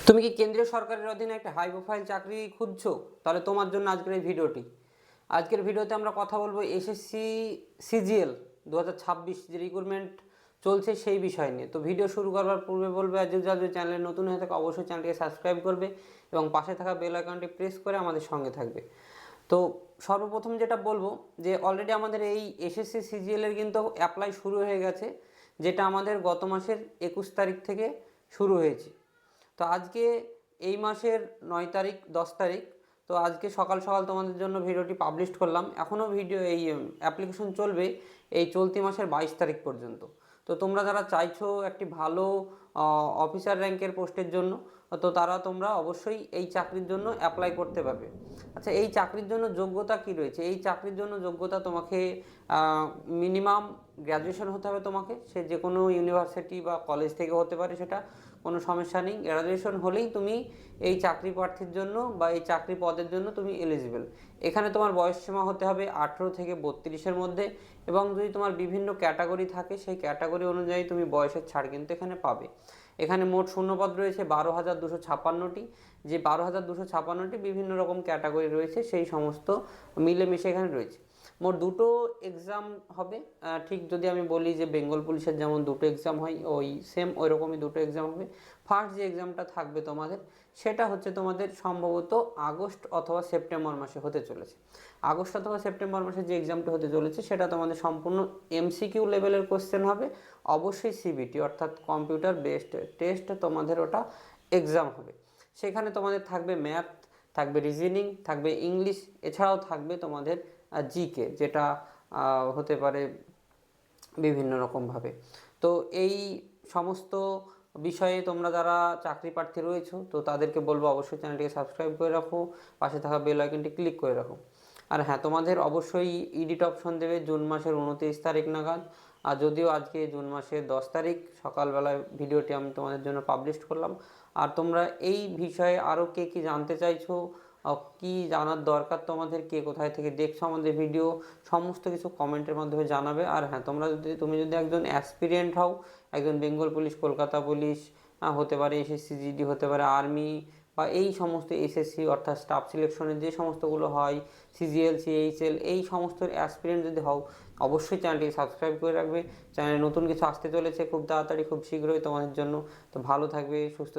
তুমি কি কেন্দ্রীয় সরকারের অধীনে একটা হাই প্রোফাইল চাকরি খুঁজছো? তাহলে তোমার জন্য আজকের এই ভিডিওটি। আজকের ভিডিওতে আমরা কথা বলবো এসএসসি সিজিএল 2026 যে রিক্রুটমেন্ট চলছে সেই বিষয় নিয়ে। তো ভিডিও শুরু করবার পূর্বে বলবে, আজ যদি চ্যানেলে নতুন হয়ে থাকে অবশ্যই চ্যানেলটিকে সাবস্ক্রাইব করবে এবং পাশে থাকা বেল আইকনটি প্রেস করে আমাদের সঙ্গে থাকবে। তো সর্বপ্রথম যেটা বলবো যে অলরেডি আমাদের এই এসএসসি সিজিএলের কিন্তু অ্যাপ্লাই শুরু হয়ে গেছে, যেটা আমাদের গত মাসের 21 তারিখ থেকে শুরু হয়েছে। তো আজকে এই মাসের 9 তারিখ 10 তারিখ, তো আজকে সকাল সকাল তোমাদের জন্য ভিডিওটি পাবলিশ করলাম। এখনও ভিডিও এই অ্যাপ্লিকেশন চলবে এই চলতি মাসের 22 তারিখ পর্যন্ত। তো তোমরা যারা চাইছো একটি ভালো অফিসার র্যাঙ্কের পোস্টের জন্য, তো তোমরা অবশ্যই এই চাকরির জন্য অ্যাপ্লাই করতে পারবে। আচ্ছা, এই চাকরির জন্য যোগ্যতা কি রয়েছে? এই চাকরির জন্য যোগ্যতা তোমাকে মিনিমাম গ্র্যাজুয়েশন হতে হবে। তোমাকে সে যে কোনো ইউনিভার্সিটি বা কলেজ থেকে হতে পারে, সেটা কোনো সমস্যা নেই। গ্র্যাজুয়েশন হলেই তুমি এই চাকরি প্রার্থীর জন্য বা এই চাকরি পদের জন্য তুমি এলিজিবল। এখানে তোমার বয়সসীমা হতে হবে 18 থেকে 32-এর মধ্যে, এবং যদি তোমার বিভিন্ন ক্যাটাগরি থাকে সেই ক্যাটাগরি অনুযায়ী তুমি বয়সের ছাড় কিন্তু এখানে পাবে। এখানে মোট শূন্যপদ রয়েছে 12,256টি। যে 12,256টি বিভিন্ন রকম ক্যাটাগরি রয়েছে, সেই সমস্ত মিলেমিশে এখানে রয়েছে। মোট দুটো এক্সাম হবে। ঠিক যদি আমি বলি যে বেঙ্গল পুলিশের যেমন দুটো এক্সাম হয়, ওই সেম ওই রকমই দুটো এক্সাম হবে। ফার্স্ট যে এক্সামটা থাকবে তোমাদের, সেটা হচ্ছে তোমাদের সম্ভবত আগস্ট অথবা সেপ্টেম্বর মাসে হতে চলেছে। আগস্ট অথবা সেপ্টেম্বর মাসে যে এক্সামটা হতে চলেছে সেটা তোমাদের সম্পূর্ণ এমসিকিউ লেভেলের কোশ্চেন হবে। অবশ্যই সিবিটি অর্থাৎ কম্পিউটার বেসড টেস্ট তোমাদের ওটা এক্সাম হবে। সেখানে তোমাদের থাকবে ম্যাথ, থাকবে রিজনিং, থাকবে ইংলিশ, এছাড়াও থাকবে তোমাদের জিকে, যেটা হতে পারে বিভিন্ন রকমভাবে। তো এই সমস্ত বিষয়ে তোমরা যারা চাকরি প্রার্থী রয়েছো, তো তাদেরকে বলবো অবশ্যই চ্যানেলটিকে সাবস্ক্রাইব করে রাখো, পাশে থাকা বেল আইকনটি ক্লিক করে রাখো। আর হ্যাঁ, তোমাদের অবশ্যই এডিট অপশন দেবে জুন মাসের 29 তারিখ নাগাদ। আর যদিও আজকে জুন মাসের 10 তারিখ সকালবেলায় ভিডিওটি আমি তোমাদের জন্য পাবলিশ করলাম। আর তোমরা এই বিষয়ে আরও কে কী জানতে চাইছো, কি জানার দরকার তোমাদের, কে কোথায় থেকে দেখছো আমাদের ভিডিও, সমস্ত কিছু কমেন্টের মাধ্যমে জানাবে। আর হ্যাঁ, তুমি যদি একজন অ্যাসপিরিয়েন্ট হও, একজন বেঙ্গল পুলিশ, কলকাতা পুলিশ হতে পারে, এসএসসি জিডি হতে পারে, আর্মি বা এই সমস্ত এসএসসি অর্থাৎ স্টাফ সিলেকশনের যে সমস্তগুলো হয়, সিজিএল, সিএইচএল, এই সমস্ত অ্যাসপিরিয়েন্ট যদি হও, অবশ্যই চ্যানেলটিকে সাবস্ক্রাইব করে রাখবে। চ্যানেলে নতুন কিছু আসতে চলেছে খুব তাড়াতাড়ি, খুব শীঘ্রই তোমাদের জন্য। তো ভালো থাকবে, সুস্থ